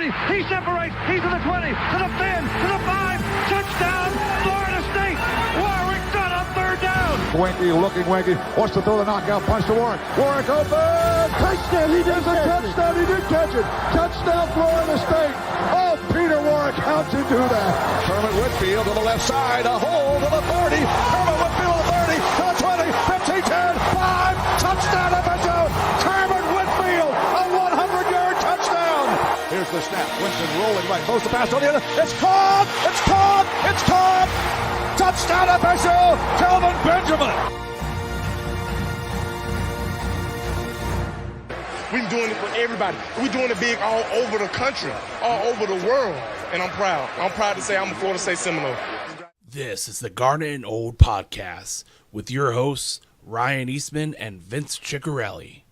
30. He separates. He's to the 20, to the 10, to the 5. Touchdown, Florida State. Warwick got up third down. Winky looking Winky. Wants to throw the knockout punch to Warwick. Warwick open. Touchdown. He did a touchdown. He did catch it. Touchdown, Florida State. Oh, Peter Warwick, how'd you do that? Kermit Whitfield to the left side. A hole to the 30. Kermit Whitfield to the 30, to the 20, 15, 10, 5. Touchdown, FSU. Kermit Whitfield, a 100-yard touchdown. Here's the snap. Winston rolling right. Throws the pass on the other. It's caught. It's caught. It's caught. Touchdown, FSU. Kelvin Benjamin. We're doing it for everybody. We're doing it big all over the country, all over the world. And I'm proud. I'm proud to say I'm a Florida State Seminole. This is the Garnet and Old podcast with your hosts, Ryan Eastman and Vince Ciccarelli.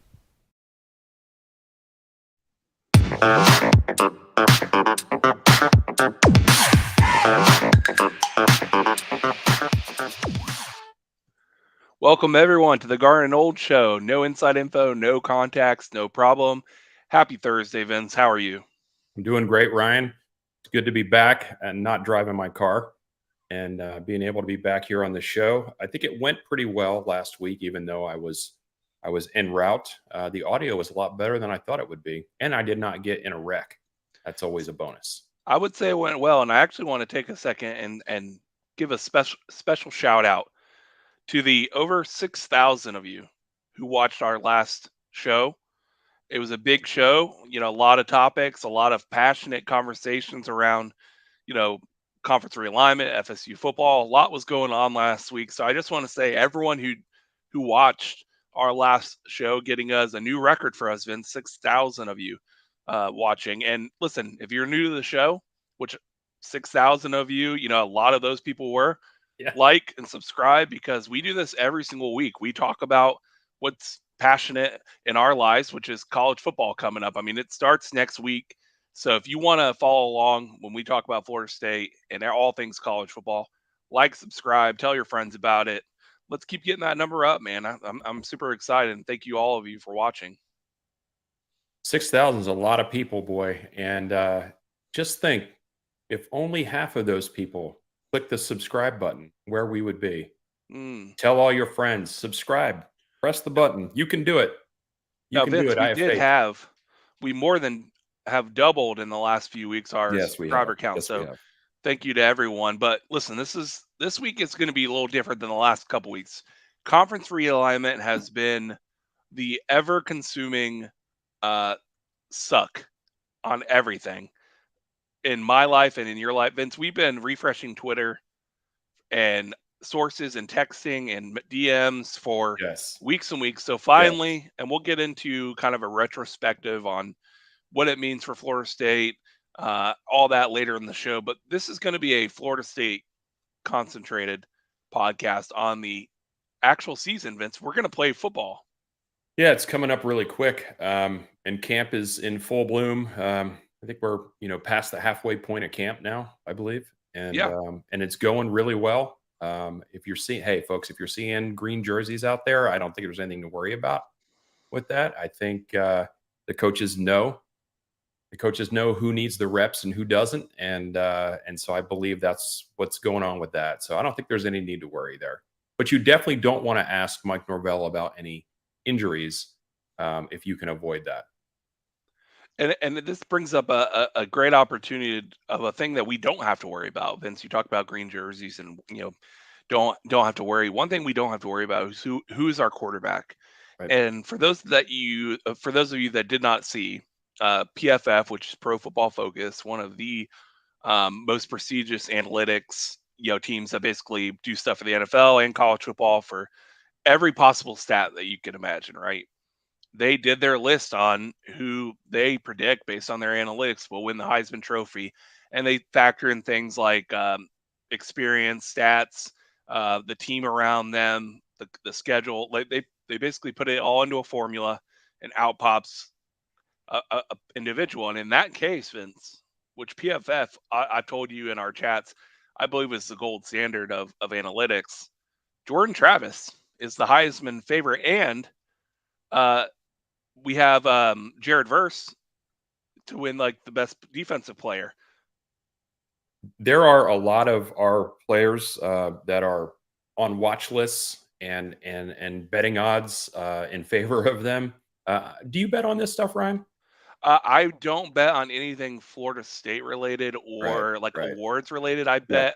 Welcome, everyone, to the Garnet and Old Show. No inside info, no contacts, no problem. Happy Thursday, Vince. How are you? I'm doing great, Ryan. It's good to be back and not driving my car and being able to be back here on the show. I think it went pretty well last week, even though I was en route. The audio was a lot better than I thought it would be, and I did not get in a wreck. That's always a bonus. I would say it went well, and I actually want to take a second and give a special shout out to the over 6,000 of you who watched our last show. It was a big show, a lot of topics, a lot of passionate conversations around, conference realignment, FSU football. A lot was going on last week. So I just want to say everyone who watched our last show, getting us a new record for us, Vince, 6,000 of you watching. And listen, if you're new to the show, which 6,000 of you, a lot of those people were, like and subscribe, because we do this every single week. We talk about what's passionate in our lives, which is college football coming up. I mean, it starts next week. So if you want to follow along when we talk about Florida State and all things college football, like, subscribe, tell your friends about it. Let's keep getting that number up, man. I'm super excited, and thank you all of you for watching. 6,000 is a lot of people, boy. And just think, if only half of those people click the subscribe button, where we would be. Tell all your friends, subscribe, press the button. You can do it. You can Vince, do it. We more than have doubled in the last few weeks our subscriber count. Yes, so thank you to everyone. But listen, this week is going to be a little different than the last couple weeks. Conference realignment has been the ever-consuming suck on everything in my life and in your life, Vince. We've been refreshing Twitter and sources and texting and DMs for weeks and weeks. So finally, and we'll get into kind of a retrospective on what it means for Florida State, all that later in the show. But this is going to be a Florida State concentrated podcast on the actual season, Vince. We're going to play football. Yeah, it's coming up really quick. And camp is in full bloom. I think we're, past the halfway point of camp now, I believe. And and it's going really well. If you're seeing green jerseys out there, I don't think there's anything to worry about with that. I think the coaches know. The coaches know who needs the reps and who doesn't. And so I believe that's what's going on with that. So I don't think there's any need to worry there. But you definitely don't want to ask Mike Norvell about any injuries if you can avoid that. And this brings up a great opportunity of a thing that we don't have to worry about, Vince. You talk about green jerseys and, don't have to worry. One thing we don't have to worry about is who is our quarterback. Right. And for those of you that did not see, PFF, which is Pro Football Focus, one of the most prestigious analytics, teams that basically do stuff for the NFL and college football for every possible stat that you can imagine, right? They did their list on who they predict based on their analytics will win the Heisman Trophy. And they factor in things like experience, stats, the team around them, the schedule. Like they basically put it all into a formula, and out pops a individual. And in that case, Vince, which PFF, I told you in our chats, I believe is the gold standard of analytics, Jordan Travis is the Heisman favorite. And we have Jared Verse to win like the best defensive player. There are a lot of our players that are on watch lists and betting odds in favor of them. Do you bet on this stuff, Ryan? I don't bet on anything Florida State related Right, or like right. awards related. I Yep, bet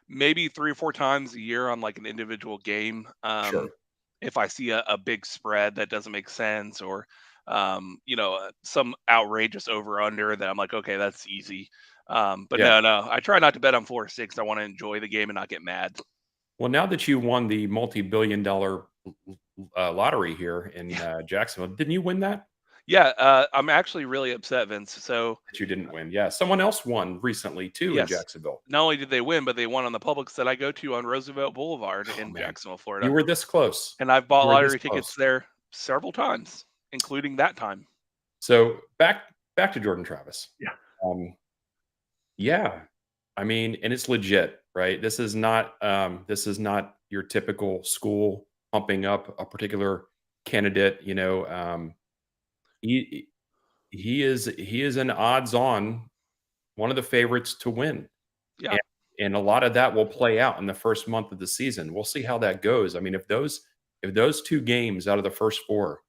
maybe 3 or 4 times a year on like an individual game. sure. If I see a big spread that doesn't make sense or some outrageous over under that I'm like, okay, that's easy. But Yeah. no, I try not to bet on Florida State 'cause I want to enjoy the game and not get mad. Well, now that you won the multi-billion-dollar lottery here in Jacksonville, didn't you win that? Yeah, I'm actually really upset, Vince. So That you didn't win. Yeah, someone else won recently too in yes, Jacksonville. not only did they win, but they won on the Publix that I go to on Roosevelt Boulevard Oh in man, Jacksonville, you Florida. were this close. And I've bought You were this lottery tickets close. there several times, including that time. So back to Jordan Travis. Yeah. Um, yeah, I mean, and it's legit, right? This is not your typical school pumping up a particular candidate. He he is an odds-on one of the favorites to win. Yeah. And and a lot of that will play out in the first month of the season. We'll see how that goes. I mean, if those 2 games out of the first 4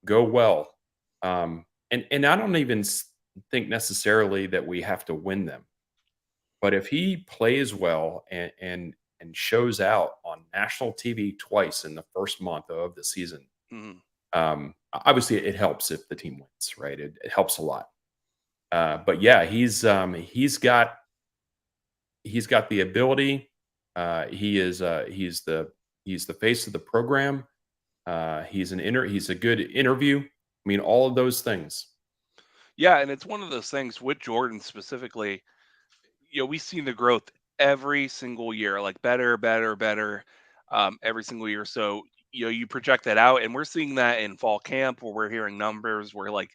go well, and I don't even think necessarily that we have to win them, but if he plays well and shows out on national TV twice in the first month of the season, Mhm. obviously it helps if the team wins, right? It helps a lot. But yeah, he's got the ability. He's the face of the program. He's a good interview. I mean, all of those things. Yeah, and it's one of those things with Jordan specifically, we've seen the growth every single year, like better, better, better, every single year. So, you project that out, and we're seeing that in fall camp where we're hearing numbers where like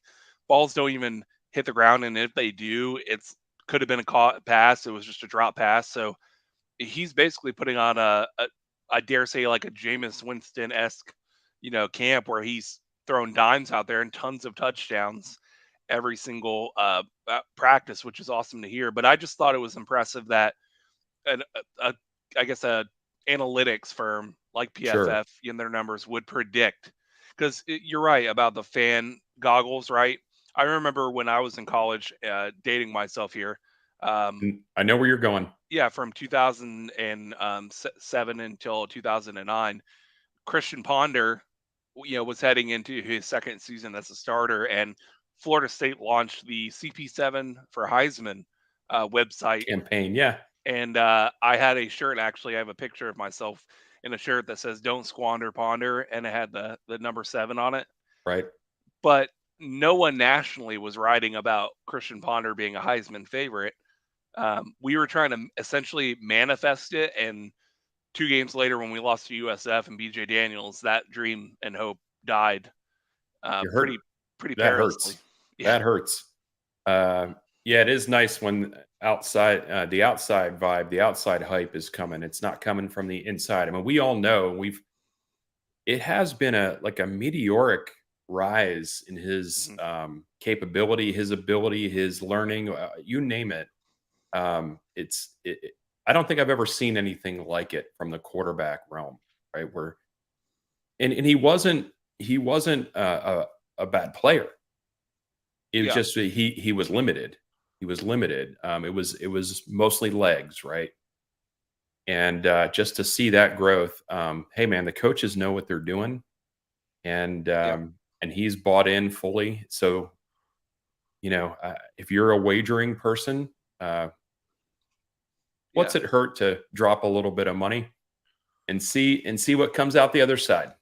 balls don't even hit the ground, and if they do, it's could have been a caught pass. It was just a drop pass. So he's basically putting on I dare say like a Jameis Winston esque, camp where he's throwing dimes out there and tons of touchdowns every single practice, which is awesome to hear. But I just thought it was impressive that an, I guess a analytics firm like Sure. PFF in their numbers would predict because you're right about the fan goggles, right? I remember when I was in college, dating myself here. Um, I know where you're going. yeah, from 2007 until 2009, Christian Ponder, was heading into his second season as a starter, and Florida State launched the CP7 for Heisman website. Campaign. Yeah. And I had a shirt. Actually, I have a picture of myself in a shirt that says "Don't squander Ponder," and it had the number 7 on it. Right. But no one nationally was writing about Christian Ponder being a Heisman favorite. We were trying to essentially manifest it, and 2 games later, when we lost to USF and BJ Daniels, that dream and hope died You're hurt. pretty That perilously. hurts. Yeah, That hurts. Yeah, it is nice when the outside vibe, the outside hype is coming. It's not coming from the inside. I mean, we all know it has been a meteoric rise in his capability, his ability, his learning, you name it. I don't think I've ever seen anything like it from the quarterback realm, right? And he wasn't a bad player. It was yeah, just he was limited. He was limited. It was mostly legs, right? And just to see that growth, hey man, the coaches know what they're doing, and yeah. he's bought in fully. So if you're a wagering person, Yeah. what's it hurt to drop a little bit of money and see what comes out the other side?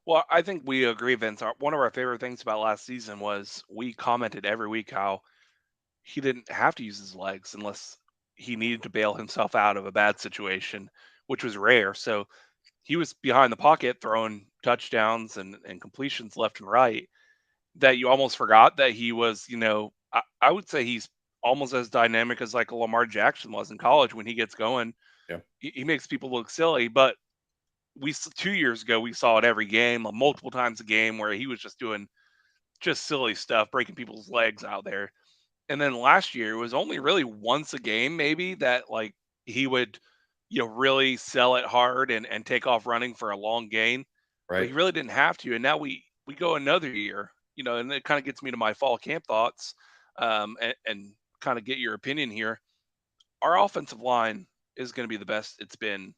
Well, I think we agree, Vince. One of our favorite things about last season was we commented every week how he didn't have to use his legs unless he needed to bail himself out of a bad situation, which was rare. So he was behind the pocket throwing touchdowns and completions left and right that you almost forgot that he was, I would say he's almost as dynamic as like a Lamar Jackson was in college when he gets going. Yeah. He makes people look silly, but 2 years ago we saw it every game, multiple times a game where he was just doing just silly stuff, breaking people's legs out there. And then last year it was only really once a game maybe that like he would, really sell it hard and take off running for a long gain. But he Right. really didn't have to. And now we go another year, and it kind of gets me to my fall camp thoughts, and kind of get your opinion here. Our offensive line is going to be the best it's been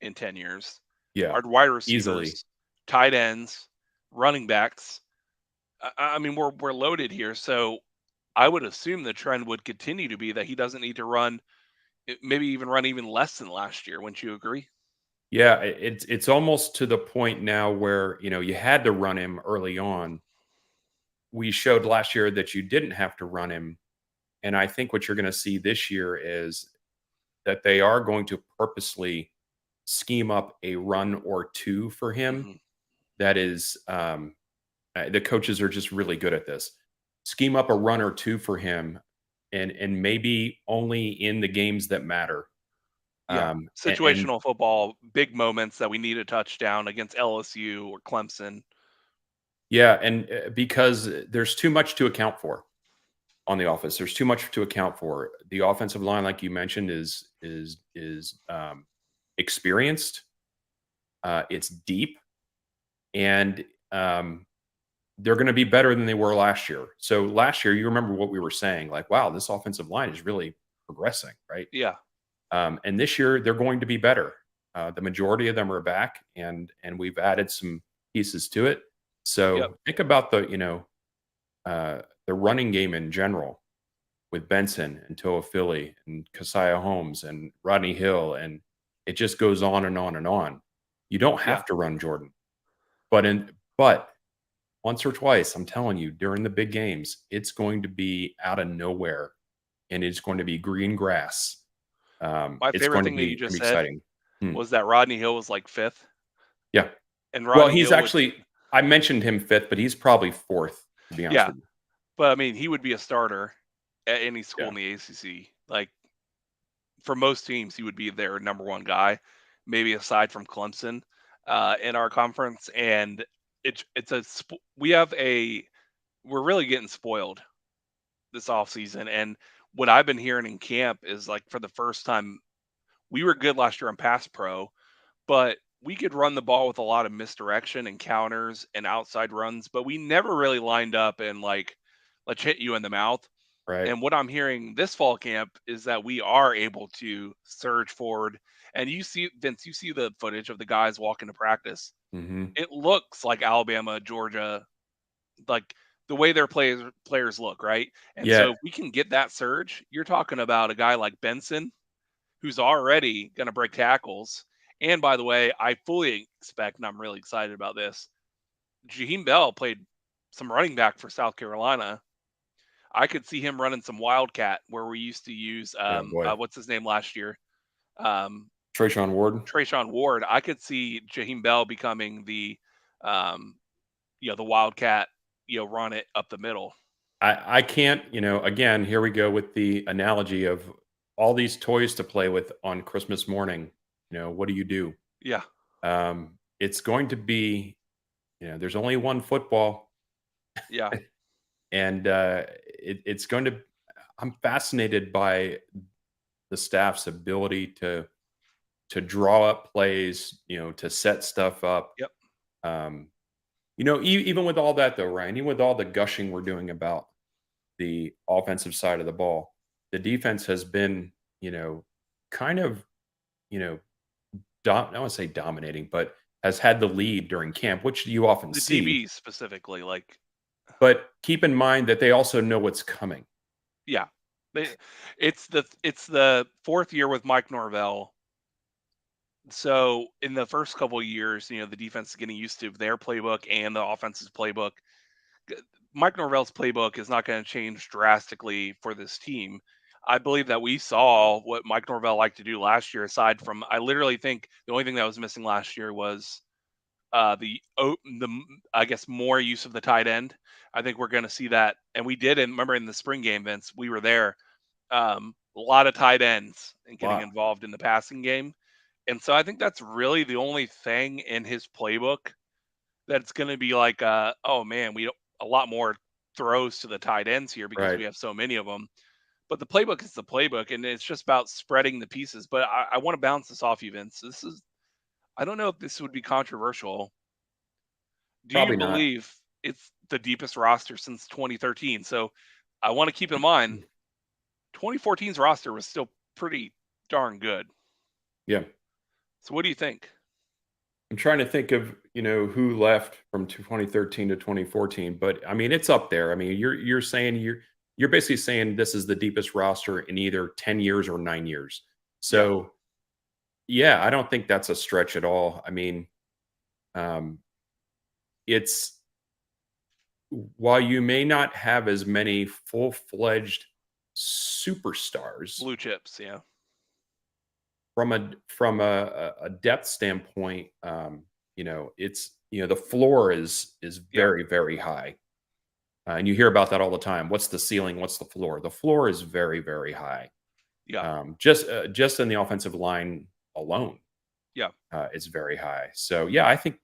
in 10 years. Yeah. Our wide Easily. receivers, tight ends, running backs. I mean, we're loaded here. So I would assume the trend would continue to be that he doesn't need to run, maybe even run even less than last year. Wouldn't you agree? Yeah, it's almost to the point now where, you had to run him early on. We showed last year that you didn't have to run him, and I think what you're gonna see this year is that they are going to purposely scheme up a run or 2 for him. Hmm. That is, the coaches are just really good at this. Scheme up a run or 2 for him, and maybe only in the games that matter. Yeah. And Situational football, big moments that we need a touchdown against LSU or Clemson. yeah, and because there's too much to account for on the offense. There's too much to account for. The offensive line, like you mentioned, is experienced. It's deep, and they're going to be better than they were last year. So last year, you remember what we were saying, like, wow, this offensive line is really progressing, right? Yeah. And this year, they're going to be better. The majority of them are back, and we've added some pieces to it. Yep. So think about the running game in general with Benson and Toa Philly and Keziah Holmes and Rodney Hill, and it just goes on and on and on. You don't Yeah. have to run Jordan, but once or twice, I'm telling you, during the big games, it's going to be out of nowhere, and it's going to be green grass. My It's favorite going to thing that be you just said exciting. Hmm. was that Rodney Hill was like fifth, Yeah. and Well, Rodney he's Hill would, actually. I mentioned him fifth, but he's probably fourth. To be honest yeah. with you. But I mean, he would be a starter at any school Yeah. in the ACC. Like for most teams, he would be their number one guy, maybe aside from Clemson, in our conference. And we have we're really getting spoiled this offseason. And what I've been hearing in camp is like for the first time, we were good last year on pass pro, but we could run the ball with a lot of misdirection and counters and outside runs, but we never really lined up and like, let's hit you in the mouth. Right. And what I'm hearing this fall camp is that we are able to surge forward. And you see, Vince, you see the footage of the guys walking to practice. Hmm. It looks like Alabama, Georgia, like the way their players look, right? And Yeah. so if we can get that surge, you're talking about a guy like Benson, who's already going to break tackles. And by the way, I fully expect, and I'm really excited about this, Jaheim Bell played some running back for South Carolina. I could see him running some wildcat where we used to use Yeah. Boy. what's his name last year, um, Trayshawn Ward. Trayshawn Ward. I could see Jaheim Bell becoming um, the wildcat, run it up the middle. I can't, again, here we go with the analogy of all these toys to play with on Christmas morning. What do you do? Yeah, It's going to be, there's only one football, yeah, and it's going to. I'm fascinated by the staff's ability to draw up plays, to set stuff up. yep, Um, even with all that though, Ryan, even with all the gushing we're doing about the offensive side of the ball, the defense has been, kind of, you know, I don't want to say dominating, but has had the lead during camp, which you often the see. DBs specifically, like, But keep in mind that they also know what's coming. yeah, they, it's the fourth year with Mike Norvell. So in the first couple of years, the defense is getting used to their playbook and the offense's playbook. G- Mike Norvell's playbook is not going to change drastically for this team. I believe that we saw what Mike Norvell liked to do last year. Aside from, I literally think the only thing that was missing last year was I guess more use of the tight end. I think we're going to see that, and we did. And remember in the spring game, Vince, we were there. A lot of tight ends and getting Wow. involved in the passing game, and so I think that's really the only thing in his playbook that's going to be like, oh man, we a lot more. throws to the tight ends here because Right. we have so many of them. But the playbook is the playbook, and it's just about spreading the pieces. But I want to bounce this off you, Vince. I don't know if this would be controversial. Do you Probably not. believe it's the deepest roster since 2013? So I want to keep in mind 2014's roster was still pretty darn good. Yeah. So what do you think? I'm trying to think of, who left from 2013 to 2014, but I mean, it's up there. I mean, you're saying you're basically saying this is the deepest roster in either 10 years or 9 years. Yeah. So, yeah, I don't think that's a stretch at all. I mean, um, it's while you may not have as many full-fledged superstars Blue chips, yeah. from a depth standpoint, it's the floor is Yeah. very, very high. And you hear about that all the time. What's the ceiling? What's the floor? The floor is very, very high. Yeah. Just in the offensive line alone, Yeah. is very high. So yeah, I think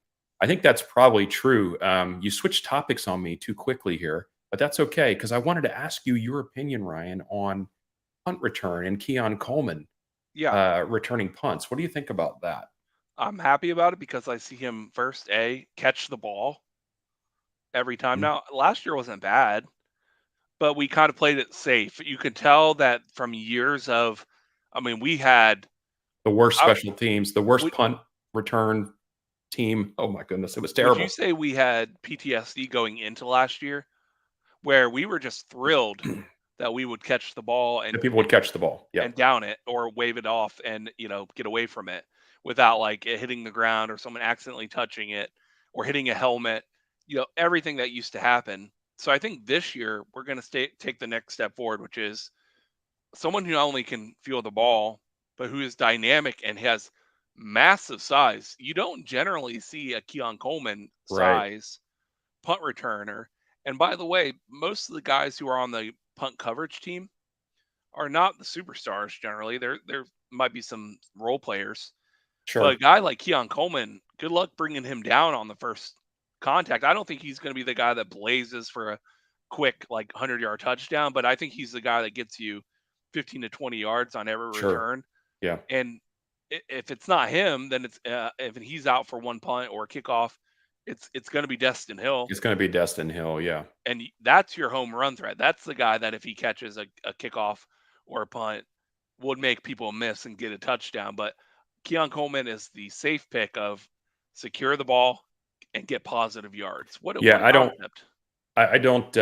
that's probably true. You switched topics on me too quickly here, but that's okay because I wanted to ask you your opinion, Ryan, on punt return and Keon Coleman Yeah. returning punts. What do you think about that? I'm happy about it because I see him first catch the ball every time. Mhm. Now, last year wasn't bad, but we kind of played it safe. You could tell that from years of I mean, we had The worst I, special teams, the worst would, punt return team. Oh my goodness, it was would you terrible. say we had PTSD going into last year where we were just thrilled that we would catch the ball The people would catch the ball. Yeah, and down it or wave it off and get away from it without like it hitting the ground or someone accidentally touching it or hitting a helmet, everything that used to happen. So I think this year we're going to take the next step forward, which is someone who not only can feel the ball but who is dynamic and has massive size. You don't generally see a Keon Coleman right. size punt returner. And by the way, most of the guys who are on the punt coverage team are not the superstars generally. There might be some role players, but a Sure. guy like Keon Coleman, good luck bringing him down on the first contact. I don't think he's going to be the guy that blazes for a quick like 100-yard touchdown, but I think he's the guy that gets you 15 to 20 yards on every Sure. return. Yeah. And if it's not him, then it's if he's out for one punt or a kickoff, it's going to be Destin Hill, It's going to be Destin Hill. Yeah. and that's your home run threat. That's the guy that if he catches a kickoff or a punt, would make people miss and get a touchdown. But Keon Coleman is the safe pick of secure the ball and get positive yards. What Yeah. a concept. I don't.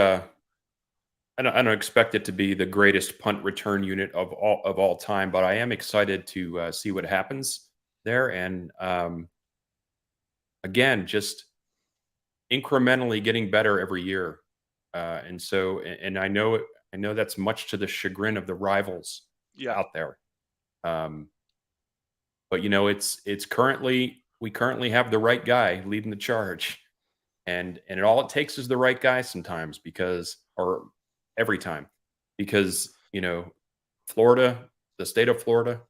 I don't expect it to be the greatest punt return unit of all time, but I am excited to see what happens there. And again, just incrementally getting better every year. And I know that's much to the chagrin of the rivals Yeah. out there. Um, but it's currently we currently have the right guy leading the charge, and all it takes is the right guy sometimes or every time, because Florida, the state of Florida,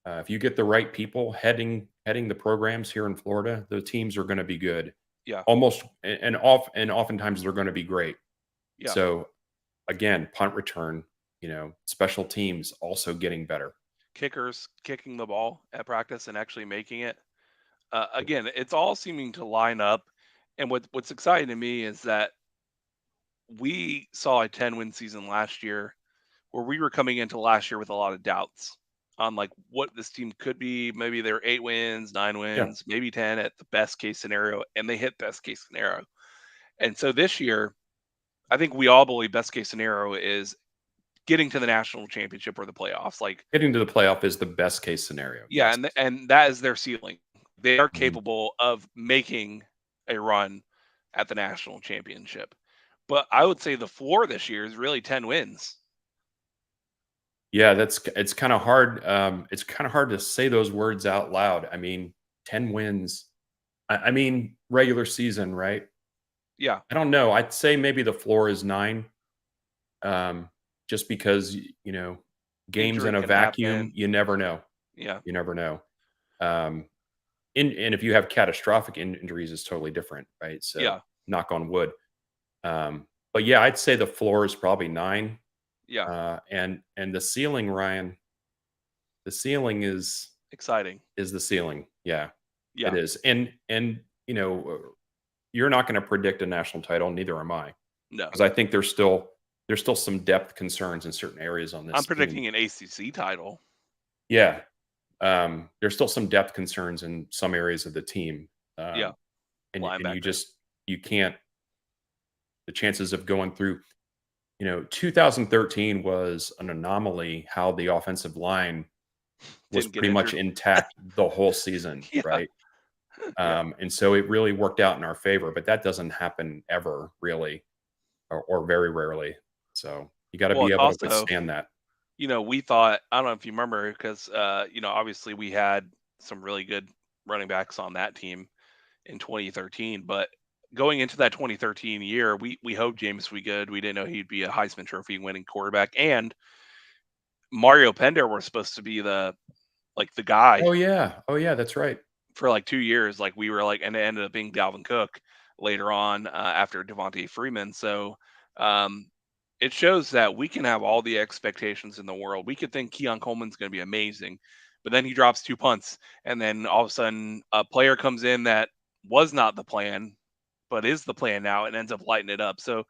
if you get the right people heading the programs here in Florida, the teams are going to be good. Yeah. Almost and oftentimes they're going to be great. Yeah. So again, punt return, special teams also getting better. Kickers kicking the ball at practice and actually making it. Again, it's all seeming to line up. And what's exciting to me is that we saw a 10-win season last year where we were coming into last year with a lot of doubts on like what this team could be. Maybe they're 8 wins, 9 wins, maybe 10 at the best case scenario, and they hit best case scenario. And so this year, I think we all believe best case scenario is getting to the national championship or the playoffs. Like, Getting to the playoff is the best case scenario. yeah, Yes. and that is their ceiling. They are Mhm. capable of making a run at the national championship. But I would say the floor this year is really 10 wins. Yeah, it's kind of hard. It's kind of hard to say those words out loud. I mean, 10 wins. I mean, regular season, right? Yeah, I don't know. I'd say maybe the floor is 9. Just because games injury in a can vacuum, happen. you never know. Yeah, You never know. Um, and if you have catastrophic injuries, it's totally different, right? So yeah, knock on wood. Um, But yeah, I'd say the floor is probably 9. Yeah, And the ceiling, Ryan, the ceiling is exciting. the ceiling. Yeah, it Yeah. is. And you're not going to predict a national title, neither am I, No. because I think there's still some depth concerns in certain areas on I'm this team. predicting an ACC title. Yeah, there's still some depth concerns in some areas of the team. Yeah. Um, and Linebacker. you can't, the chances of going through, 2013 was an anomaly how the offensive line was Didn't get pretty much injured. intact the whole season, Yeah. right? Yeah. And so it really worked out in our favor, but that doesn't happen ever really, or very rarely. So you got to Well, be it's able to also, withstand that. we thought, I don't know if you remember, because obviously we had some really good running backs on that team in 2013, but going into that 2013 year, we hoped James would be good. We didn't know he'd be a Heisman Trophy winning quarterback, and Mario Pender was supposed to be the guy Oh yeah, that's right. for like 2 years. Like we were like, and it ended up being Dalvin Cook later on after Devontae Freeman. So um, it shows that we can have all the expectations in the world. We could think Keon Coleman's going to be amazing, but then he drops 2 punts, and then all of a sudden a player comes in that was not the plan, but is the plan now, and ends up lighting it up. So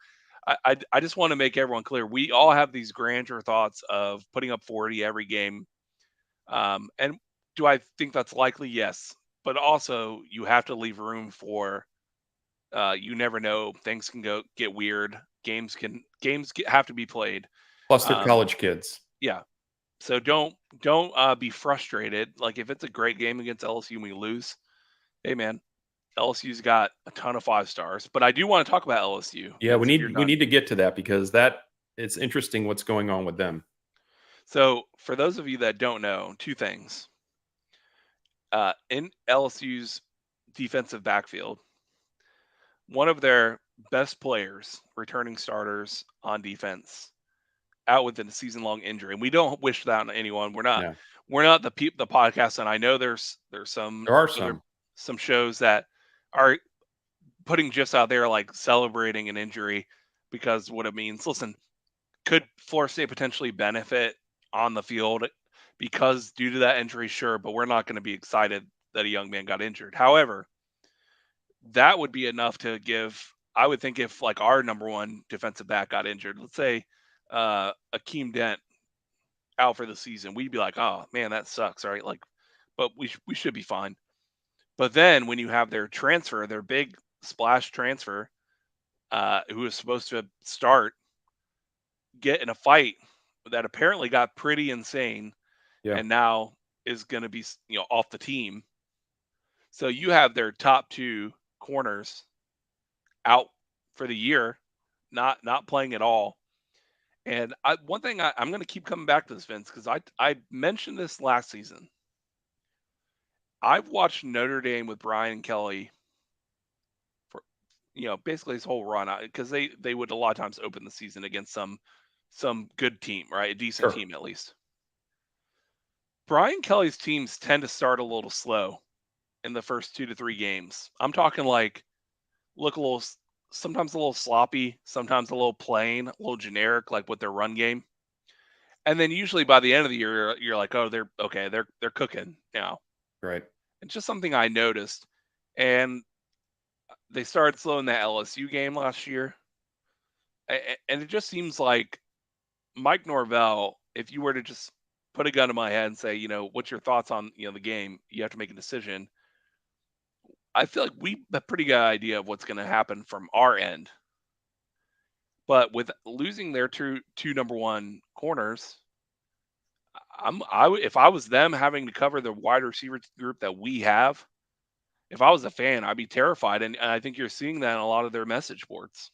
I just want to make everyone clear: we all have these grandeur thoughts of putting up 40 every game. And do I think that's likely? Yes, but also you have to leave room for you never know, things can get weird. Have to be played. Plus they're Um, college kids. yeah. So don't be frustrated. Like if it's a great game against LSU and we lose, hey man, LSU's got a ton of 5 stars. But I do want to talk about LSU, Yeah, we Vince, if you're need done. to get to that because it's interesting what's going on with them. So for those of you that don't know, 2 things. In LSU's defensive backfield, one of their best players, returning starters on defense, out with a season-long injury, and we don't wish that on anyone. Yeah, We're not the podcast, and I know there's some there are other some. some shows that are putting gifs out there like celebrating an injury because what it means. Listen, could Florida State potentially benefit on the field because due to that injury? Sure, but we're not going to be excited that a young man got injured. However, that would be enough to give. I would think if like our number one defensive back got injured, let's say Akeem Dent out for the season, we'd be like, oh man, that sucks, right? Like, but we should be fine. But then when you have their transfer, their big splash transfer, who is supposed to start, get in a fight that apparently got pretty insane, Yeah. and now is going to be off the team. So you have their top 2 corners out for the year, not playing at all. And one thing I'm going to keep coming back to this, Vince, because I mentioned this last season. I've watched Notre Dame with Brian Kelly for basically his whole run, because they would a lot of times open the season against some good team, right? A decent Sure. team at least. Brian Kelly's teams tend to start a little slow in the first 2 to 3 games. I'm talking like look a little, sometimes a little sloppy, sometimes a little plain, a little generic, like with their run game. And then usually by the end of the year, you're like, oh, they're okay, they're cooking now. Right. It's just something I noticed, and they started slow in that LSU game last year, and it just seems like Mike Norvell. If you were to just put a gun to my head and say, what's your thoughts on the game, you have to make a decision. I feel like we have a pretty good idea of what's going to happen from our end. But with losing their two number one corners, if I was them having to cover the wide receiver group that we have, if I was a fan, I'd be terrified. And I think you're seeing that in a lot of their message boards.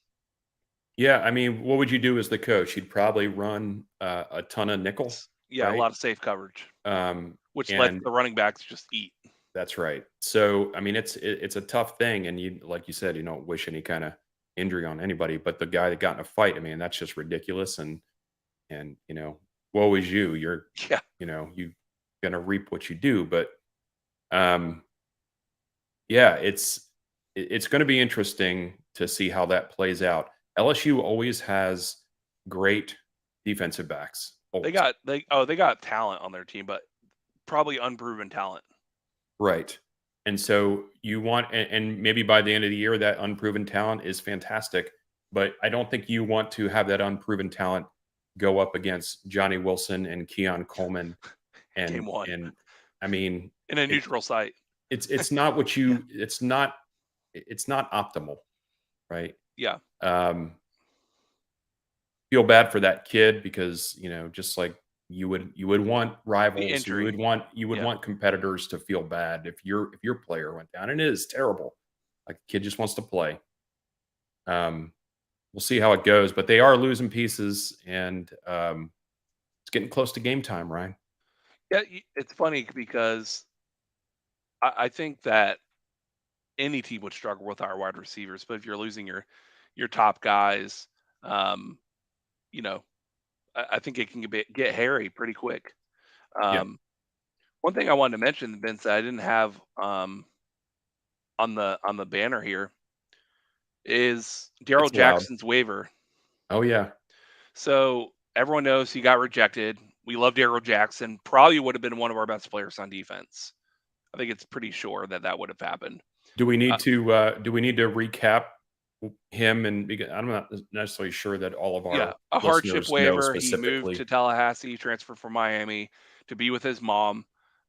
Yeah, I mean, what would you do as the coach? You'd probably run a ton of nickel, Yeah, a right? lot of safe coverage, which lets And the running backs just eat. that's right. So, I mean, it's a tough thing, and you, like you said, you don't wish any kind of injury on anybody. But the guy that got in a fight, I mean, that's just ridiculous. And woe is you. You're Yeah. you gonna reap what you do. But um, yeah, it's going to be interesting to see how that plays out. LSU always has great defensive backs. They Always. got talent on their team, but probably unproven talent. Right. And so you want, and maybe by the end of the year, that unproven talent is fantastic. But I don't think you want to have that unproven talent go up against Johnny Wilson and Keon Coleman. Game one. And I mean, In a neutral site. it's not what you, it's not optimal. Right. Yeah. Feel bad for that kid because, just like you would want rivals, you would want competitors to feel bad if your player went down, and it is terrible. Like, the kid just wants to play. We'll see how it goes, but they are losing pieces, and it's getting close to game time, Ryan. Yeah, it's funny because I think that any team would struggle with our wide receivers, but if you're losing your top guys, I think it can get hairy pretty quick. Yeah. One thing I wanted to mention, Vince, that I didn't have on the banner here is Daryl It's loud. Jackson's waiver. Oh yeah. So everyone knows he got rejected. We love Daryl Jackson. Probably would have been one of our best players on defense. I think it's pretty sure that would have happened. Do we need to recap him? And because I'm not necessarily sure that all of our a hardship listeners know waiver. He specifically. moved to Tallahassee, transferred from Miami to be with his mom,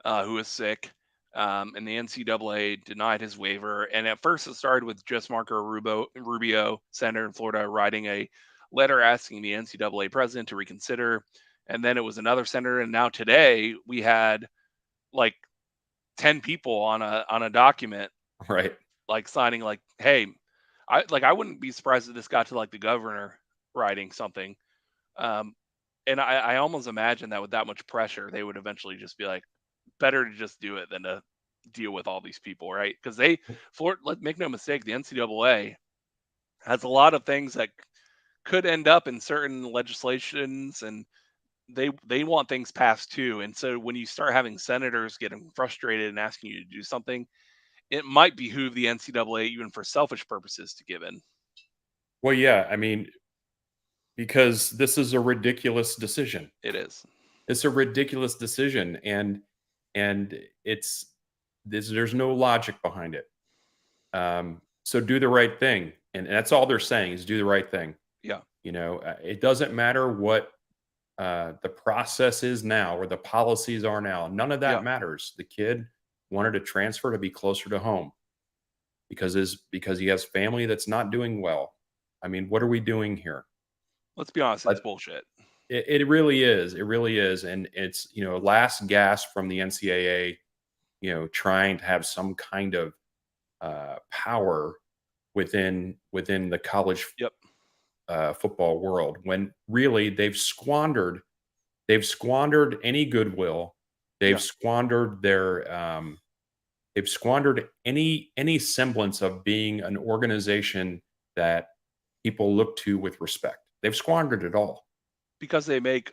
who is sick. And the NCAA denied his waiver. And at first, it started with just Marco Rubio, senator in Florida, writing a letter asking the NCAA president to reconsider. And then it was another senator. And now today we had like 10 people on a document, Right. like signing, like, hey, I wouldn't be surprised if this got to like the governor writing something. And I almost imagine that with that much pressure, they would eventually just be like, better to just do it than to deal with all these people, right? Because let's make no mistake, the NCAA has a lot of things that could end up in certain legislations, and they want things passed too. And so when you start having senators getting frustrated and asking you to do something, it might behoove the NCAA, even for selfish purposes, to give in. Well, yeah, I mean, because this is a ridiculous decision. It is. It's a ridiculous decision, and there's no logic behind it. So do the right thing, and that's all they're saying is do the right thing. Yeah. It doesn't matter what the process is now or the policies are now. None of that matters. The kid wanted to transfer to be closer to home because he has family that's not doing well. I mean, what are we doing here? Let's be honest, it's bullshit. It really is. It really is. And it's, last gasp from the NCAA, trying to have some kind of power within the college football world, when really they've squandered any goodwill. They've squandered any semblance of being an organization that people look to with respect. They've squandered it all. Because they make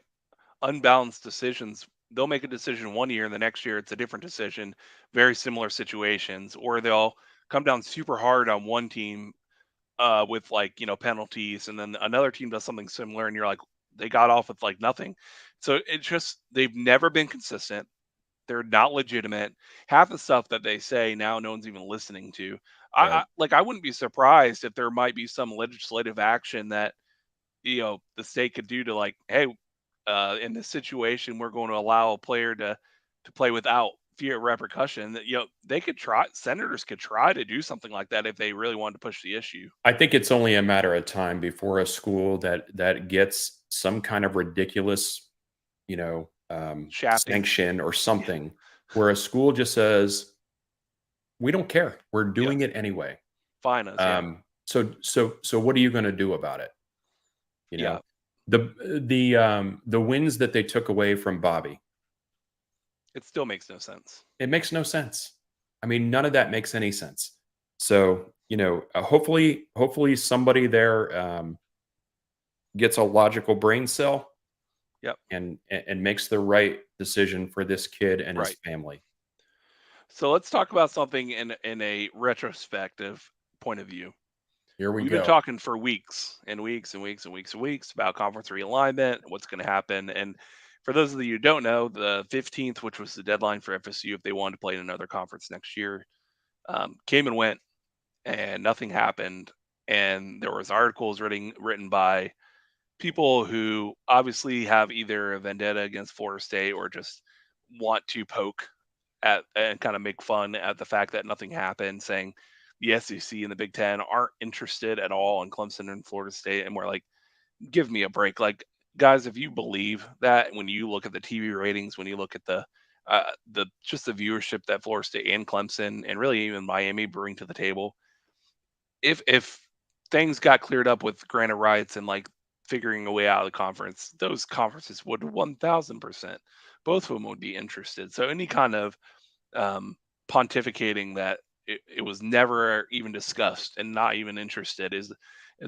unbalanced decisions. They'll make a decision one year and the next year it's a different decision, very similar situations, or they'll come down super hard on one team with penalties, and then another team does something similar and you're like, they got off with like nothing. So it's just, they've never been consistent. They're not legitimate. Half the stuff that they say now, no one's even listening to. Right. I wouldn't be surprised if there might be some legislative action that the state could do to, like, hey, in this situation, we're going to allow a player to play without fear of repercussion. That senators could try to do something like that if they really wanted to push the issue. I think it's only a matter of time before a school that gets some kind of ridiculous, sanction or something, where a school just says, we don't care, we're doing it anyway. Fine us. So what are you going to do about it? The wins that they took away from Bobby, it still makes no sense. It makes no sense. I mean, none of that makes any sense. So, hopefully somebody there gets a logical brain cell and makes the right decision for this kid and his family. So let's talk about something in a retrospective point of view. Here we We've go. been talking for weeks and weeks and weeks and weeks and weeks about conference realignment, what's going to happen. And for those of you who don't know, the 15th, which was the deadline for FSU if they wanted to play in another conference next year, came and went, and nothing happened. And there was articles written by people who obviously have either a vendetta against Florida State or just want to poke at and kind of make fun at the fact that nothing happened, saying the SEC and the Big Ten aren't interested at all in Clemson and Florida State. And we're like, give me a break. Like, guys, if you believe that, when you look at the TV ratings, when you look at the just the viewership that Florida State and Clemson and really even Miami bring to the table, if things got cleared up with granted rights and like figuring a way out of the conference, those conferences would 1000%, both of them would be interested. So any kind of pontificating that it was never even discussed and not even interested is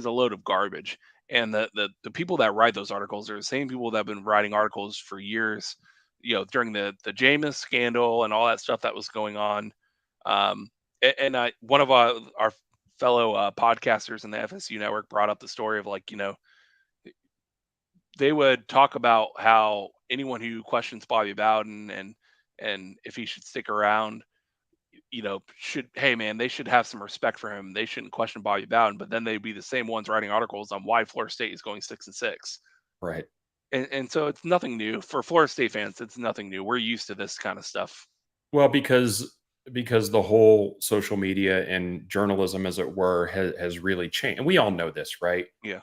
a load of garbage. And the people that write those articles are the same people that have been writing articles for years, during the Jameis scandal and all that stuff that was going on. And I one of our fellow podcasters in the FSU network brought up the story of, like, they would talk about how anyone who questions Bobby Bowden and if he should stick around, hey man, they should have some respect for him. They shouldn't question Bobby Bowden. But then they'd be the same ones writing articles on why Florida State is going 6-6. Right. And so it's nothing new for Florida State fans. It's nothing new. We're used to this kind of stuff. Well, because the whole social media and journalism, as it were, has really changed. And we all know this, right? Yeah.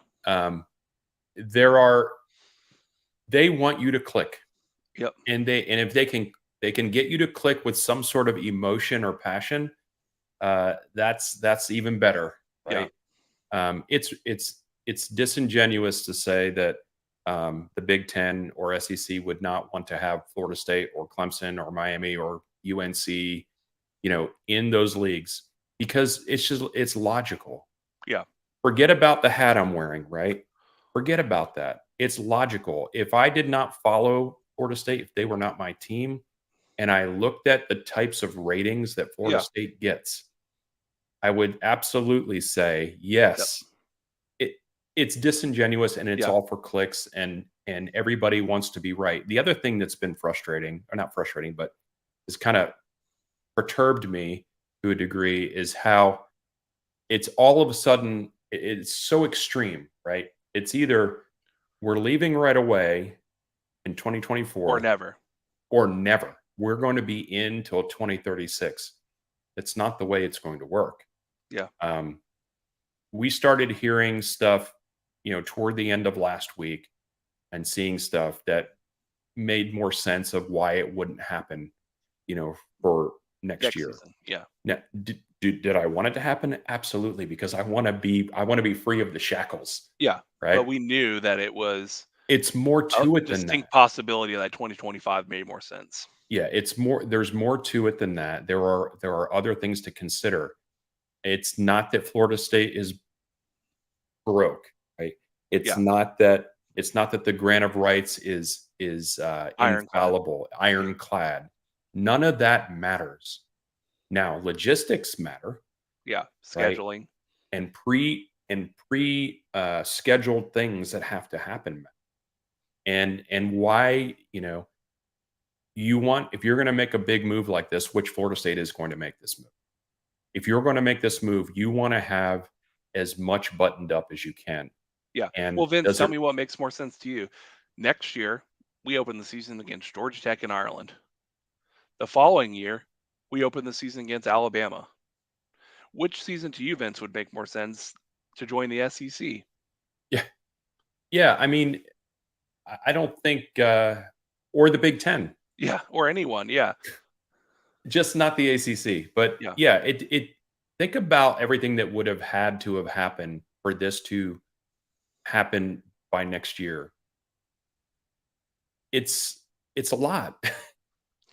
They want you to click. Yep. And if they can get you to click with some sort of emotion or passion, that's even better, right? Yeah. It's disingenuous to say that the Big Ten or SEC would not want to have Florida State or Clemson or Miami or UNC, in those leagues, because it's logical. Yeah. Forget about the hat I'm wearing, right? Forget about that. It's logical. If I did not follow Florida State, if they were not my team, and I looked at the types of ratings that Florida State gets, I would absolutely say, yes, it's disingenuous and it's all for clicks, and everybody wants to be right. The other thing that's been frustrating, or not frustrating, but has kind of perturbed me to a degree, is how it's all of a sudden, it's so extreme, right? It's either we're leaving right away in 2024 or never. We're going to be in till 2036. It's not the way it's going to work. Yeah. We started hearing stuff, toward the end of last week, and seeing stuff that made more sense of why it wouldn't happen, for next year. Season. Yeah. Now, did I want it to happen? Absolutely, because I want to be free of the shackles. Yeah. Right. But we knew that it's more to it than that. Distinct possibility that 2025 made more sense. Yeah, there's more to it than that. There are other things to consider. It's not that Florida State is broke, right? It's not that the grant of rights is infallible, ironclad. None of that matters. Now, logistics matter. Yeah, scheduling, right? and pre scheduled things that have to happen. And why, if you're going to make a big move like this, which Florida State is going to make this move. If you're going to make this move, you want to have as much buttoned up as you can. Yeah. And well, Vince, tell me what makes more sense to you. Next year, we open the season against Georgia Tech in Ireland. The following year, we open the season against Alabama. Which season to you, Vince, would make more sense to join the SEC? Yeah. Yeah. I mean, I don't think, or the Big Ten. Yeah. Or anyone. Yeah. Just not the ACC. But it think about everything that would have had to have happened for this to happen by next year. It's a lot.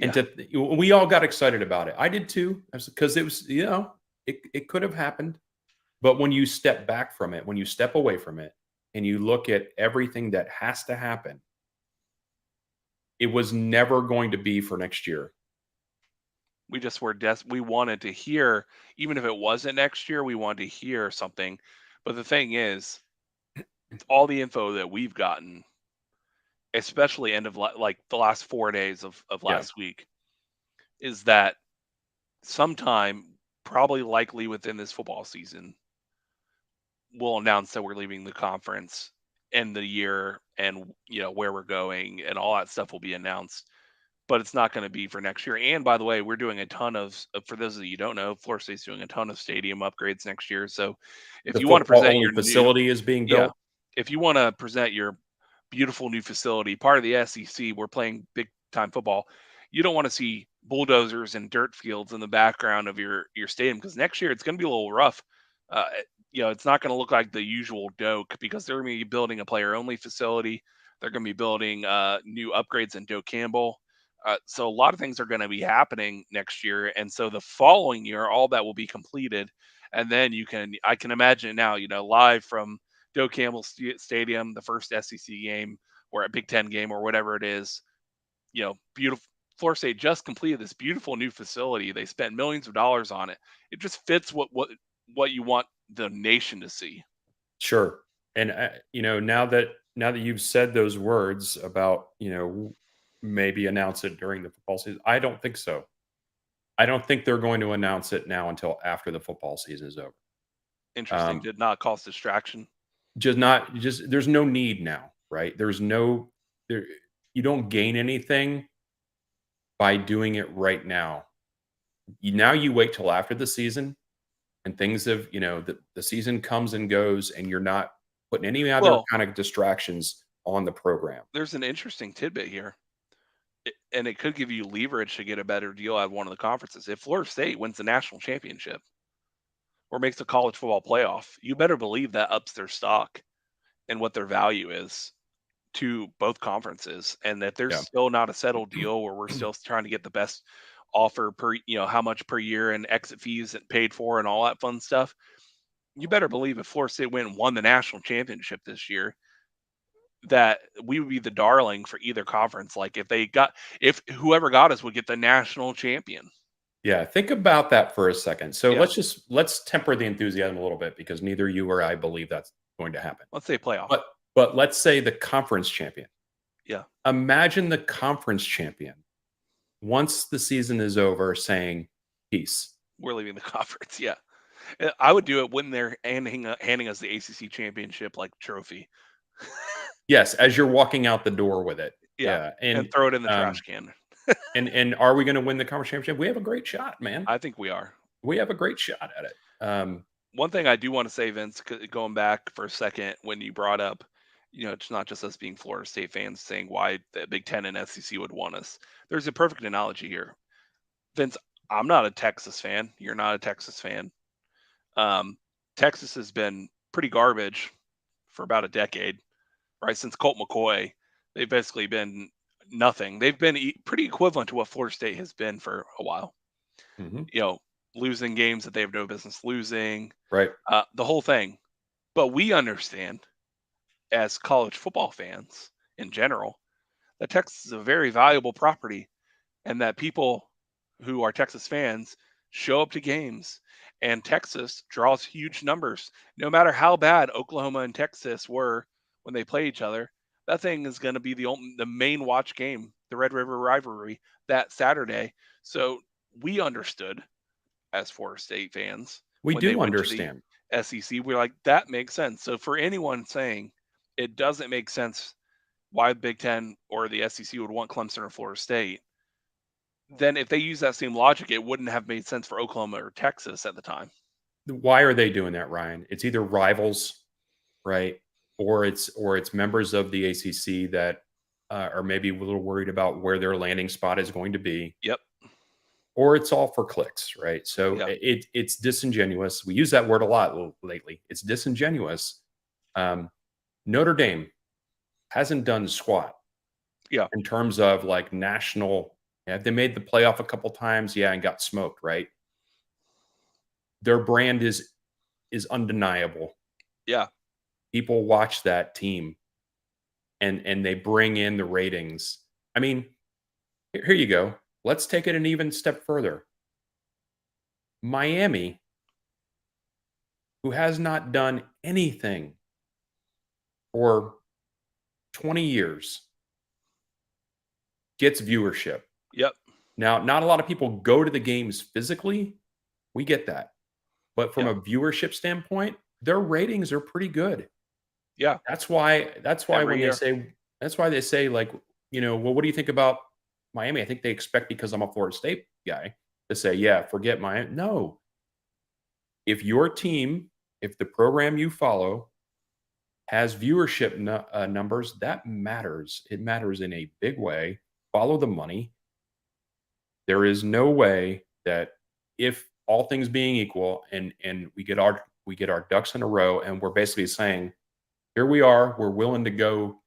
And we all got excited about it. I did too, because it was, it could have happened. But when you step back from it, when you step away from it, and you look at everything that has to happen, it was never going to be for next year. We just were we wanted to hear, even if it wasn't next year, we wanted to hear something But the thing is, all the info that we've gotten, especially end of like the last 4 days of last week, is that sometime, probably likely within this football season, we'll announce that we're leaving the conference, end the year, and where we're going, and all that stuff will be announced. But it's not going to be for next year. And by the way, we're doing a ton of, for those of you who don't know, Florida State's doing a ton of stadium upgrades next year. So if The you want to present football-only your facility is being built. if you want to present your beautiful new facility, part of the SEC, we're playing big time football. You don't want to see bulldozers and dirt fields in the background of your stadium, because next year it's going to be a little rough. It's not going to look like the usual Doak, because they're going to be building a player only facility. They're going to be building new upgrades in Doak Campbell. So a lot of things are going to be happening next year, and so the following year, all that will be completed, and then I can imagine it now, live from Doak Campbell Stadium, the first SEC game or a Big Ten game or whatever it is. Beautiful. Florida State just completed this beautiful new facility. They spent millions of dollars on it. It just fits what you want the nation to see. Sure. And now that you've said those words about maybe announce it during the football season, I don't think so. I don't think they're going to announce it now until after the football season is over. Interesting. Did not cause distraction. There's no need now, right? You don't gain anything by doing it right now. Now you wait till after the season, and things have, the season comes and goes, and you're not putting any other kind of distractions on the program. There's an interesting tidbit here, and it could give you leverage to get a better deal at one of the conferences. If Florida State wins the national championship or makes a college football playoff, you better believe that ups their stock and what their value is to both conferences. And that there's still not a settled deal where we're still trying to get the best offer per, how much per year and exit fees and paid for and all that fun stuff. You better believe if Florida State won the national championship this year, that we would be the darling for either conference. Like if whoever got us would get the national champion. Yeah, think about that for a second. So let's temper the enthusiasm a little bit, because neither you or I believe that's going to happen. Let's say playoff. But let's say the conference champion. Yeah. Imagine the conference champion, once the season is over, saying, peace. We're leaving the conference. Yeah. I would do it when they're handing us the ACC championship like trophy. Yes, as you're walking out the door with it. Yeah. And throw it in the trash can. and are we going to win the conference championship? We have a great shot, man. I think we are. We have a great shot at it. One thing I do want to say, Vince, going back for a second, when you brought up, it's not just us being Florida State fans saying why the Big Ten and SEC would want us. There's a perfect analogy here. Vince, I'm not a Texas fan. You're not a Texas fan. Texas has been pretty garbage for about a decade, right? Since Colt McCoy, they've basically been nothing. They've been pretty equivalent to what Florida State has been for a while. Mm-hmm. Losing games that they have no business losing, right? The whole thing. But we understand, as college football fans in general, that Texas is a very valuable property, and that people who are Texas fans show up to games, and Texas draws huge numbers. No matter how bad Oklahoma and Texas were when they play each other, that thing is going to be the main watch game, the Red River rivalry, that Saturday. So we understood, as Florida State fans, we do understand. SEC, we're like, that makes sense. So for anyone saying it doesn't make sense why the Big Ten or the SEC would want Clemson or Florida State, then if they use that same logic, it wouldn't have made sense for Oklahoma or Texas at the time. Why are they doing that, Ryan? It's either rivals, right? Or it's members of the ACC that are maybe a little worried about where their landing spot is going to be. Yep. Or it's all for clicks, right? So it's disingenuous. We use that word a lot lately. It's disingenuous. Notre Dame hasn't done squat. Yeah. In terms of like national, they made the playoff a couple times, and got smoked, right? Their brand is undeniable. Yeah. People watch that team and they bring in the ratings. I mean, here you go. Let's take it an even step further. Miami who has not done anything for 20 years gets viewership. Yep. Now, not a lot of people go to the games physically. We get that. But from Yep. a viewership standpoint, their ratings are pretty good. Yeah. That's why Every when year. they say like, well, what do you think about Miami? I think they expect because I'm a Florida State guy to say, yeah, forget Miami. No. If your team, if the program you follow has viewership numbers, that matters. It matters in a big way. Follow the money. There is no way that if all things being equal and we get our ducks in a row and we're basically saying, here we are, we're willing to go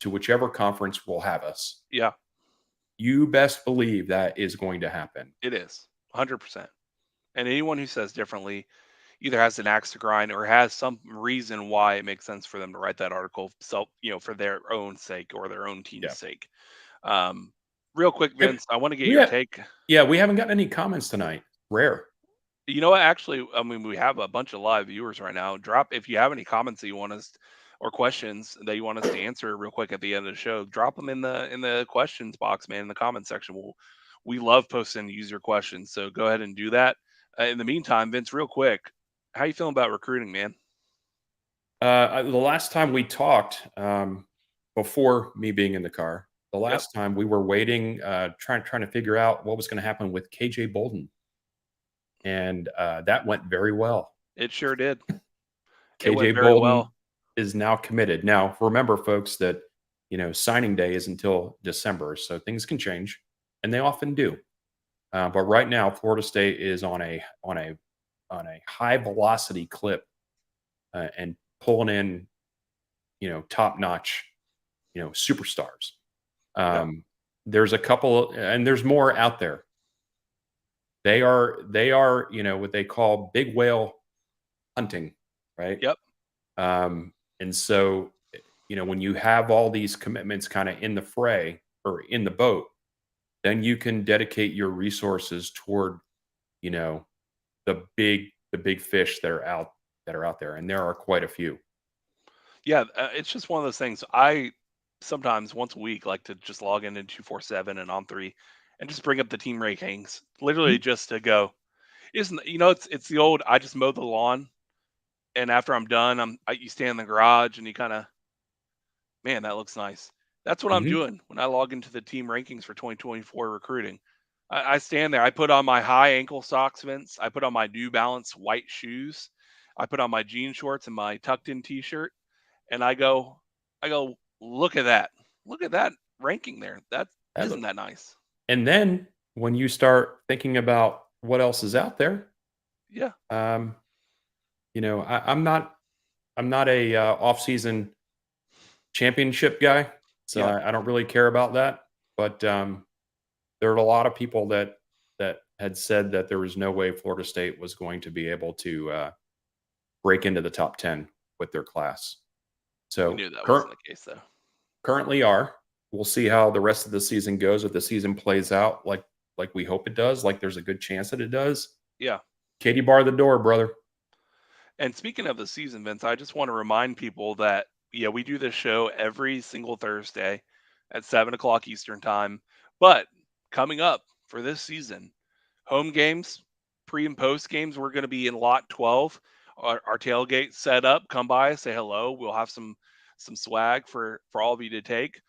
to whichever conference will have us. Yeah. You best believe that is going to happen. It is 100%. And anyone who says differently either has an axe to grind or has some reason why it makes sense for them to write that article, for their own sake or their own team's Yeah. sake. Real quick, Yep. Vince, I want to get your take. Yeah, we haven't gotten any comments tonight. Rare. You know what? Actually, I mean, we have a bunch of live viewers right now. Drop if you have any comments that you want us or questions that you want us to answer real quick at the end of the show. Drop them in the questions box, man, in the comment section. We love posting user questions, so go ahead and do that. In the meantime, Vince, real quick, how you feeling about recruiting, man? The last time we talked, before me being in the car, the Yep. last time we were waiting, trying to figure out what was going to happen with KJ Bolden, and that went very well. It sure did. It KJ went very Bolden well. is now committed. Now, remember, folks, that signing day is until December, so things can change, and they often do. But right now, Florida State is on a high velocity clip and pulling in, top notch, superstars. Yep. There's a couple, and there's more out there. They are, what they call big whale hunting, right? Yep. And so, when you have all these commitments kind of in the fray or in the boat, then you can dedicate your resources toward, the big fish that are out there, and there are quite a few. Yeah, it's just one of those things. I sometimes once a week like to just log into 247 and On3 and just bring up the team rankings, literally just to go. Isn't it's the old I just mow the lawn, and after I'm done, you stand in the garage and you kind of, man, that looks nice. That's what I'm Mhm. doing when I log into the team rankings for 2024 recruiting. I stand there. I put on my high ankle socks, Vince. I put on my New Balance white shoes. I put on my jean shorts and my tucked in T-shirt, and I go, look at that. Look at that ranking there. That That isn't look- that nice? And then when you start thinking about what else is out there, Yeah. I'm not a off-season championship guy, so Yeah. I don't really care about that. But there are a lot of people that had said that there was no way Florida State was going to be able to break into the top 10 with their class. We So knew that wasn't the case, though. currently are. We'll see how the rest of the season goes. If the season plays out like we hope it does, like there's a good chance that it does. Yeah. Katie bar the door, brother. And speaking of the season, Vince, I just want to remind people that, yeah, we do this show every single Thursday at 7 o'clock Eastern time. But coming up for this season, home games, pre and post games, we're going to be in lot 12. Our tailgate set up. Come by, say hello. We'll have some swag for all of you to take.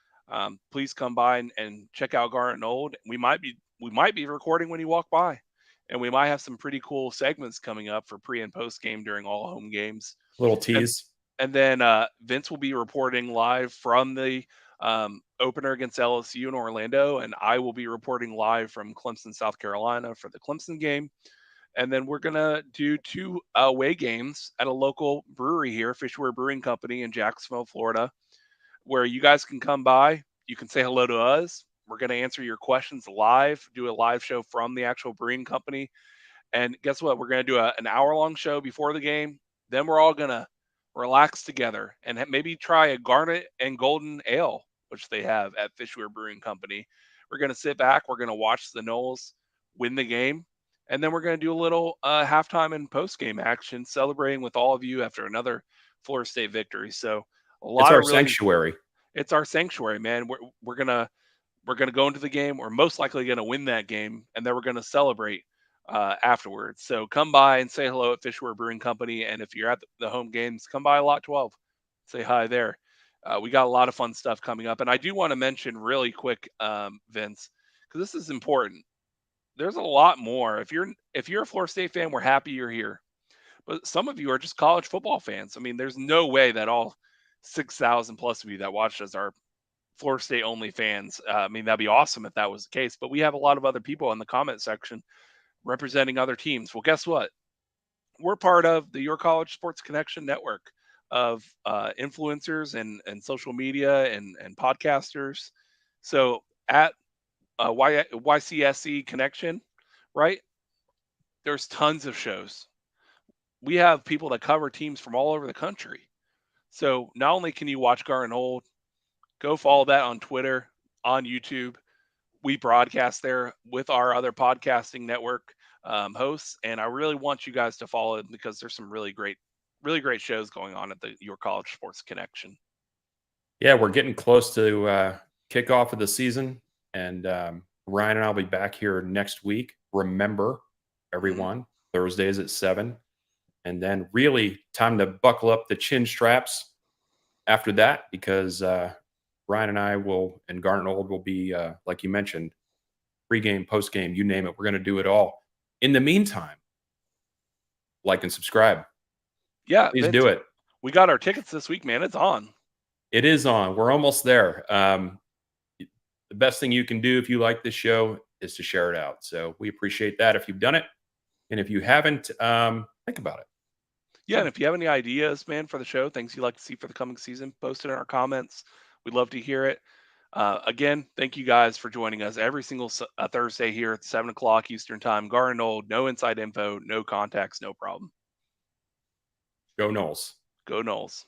Please come by and check out Garnet and Old. We might be recording when you walk by, and we might have some pretty cool segments coming up for pre and post game during all home games. Little tease. And then Vince will be reporting live from the opener against LSU in Orlando, and I will be reporting live from Clemson, South Carolina for the Clemson game. And then we're gonna do 2 away games at a local brewery here, Fishware Brewing Company in Jacksonville, Florida, where you guys can come by. You can say hello to us. We're gonna answer your questions live, do a live show from the actual brewing company. And guess what? We're gonna do an hour-long show before the game. Then we're all gonna relax together and maybe try a Garnet and Golden Ale, which they have at Fishware Brewing Company. We're gonna sit back. We're gonna watch the Noles win the game, And then we're going to do a little halftime and post game action, celebrating with all of you after another Florida State victory. So a It's lot our of really, sanctuary. it's our sanctuary, man. We're gonna go into the game. We're most likely gonna win that game, and then we're gonna celebrate afterwards. So come by and say hello at Fishware Brewing Company, and if you're at the home games, come by Lot 12, say hi there. We got a lot of fun stuff coming up, and I do want to mention really quick, Vince, because this is important. There's a lot more. If you're a Florida State fan, we're happy you're here. But some of you are just college football fans. I mean, there's no way that all 6,000 plus of you that watched us are Florida State only fans. I mean, that'd be awesome if that was the case. But we have a lot of other people in the comment section representing other teams. Well, guess what? We're part of the Your College Sports Connection network of influencers and social media and podcasters. So at YCSC Connection, right? There's tons of shows. We have people that cover teams from all over the country. So not only can you watch Garden Old, go follow that on Twitter, on YouTube. We broadcast there with our other podcasting network hosts, and I really want you guys to follow it because there's some really great shows going on at the Your College Sports Connection. Yeah, we're getting close to kickoff of the season, and Ryan and I'll be back here next week. Remember, everyone, Thursdays at 7, and then really time to buckle up the chin straps after that, because Ryan and I and Garnet Old will be, like you mentioned, pregame, postgame, you name it. We're going to do it all. In the meantime, like and subscribe. Yeah, please Vince, do it. We got our tickets this week, man. It's on. It is on. We're almost there. The best thing you can do if you like this show is to share it out. So we appreciate that if you've done it. And if you haven't, think about it. Yeah, and if you have any ideas, man, for the show, things you'd like to see for the coming season, post it in our comments. We'd love to hear it. Again, thank you guys for joining us every single Thursday here at 7 o'clock Eastern Time. Garden Old, no inside info, no contacts, no problem. Go Noles. Go Noles.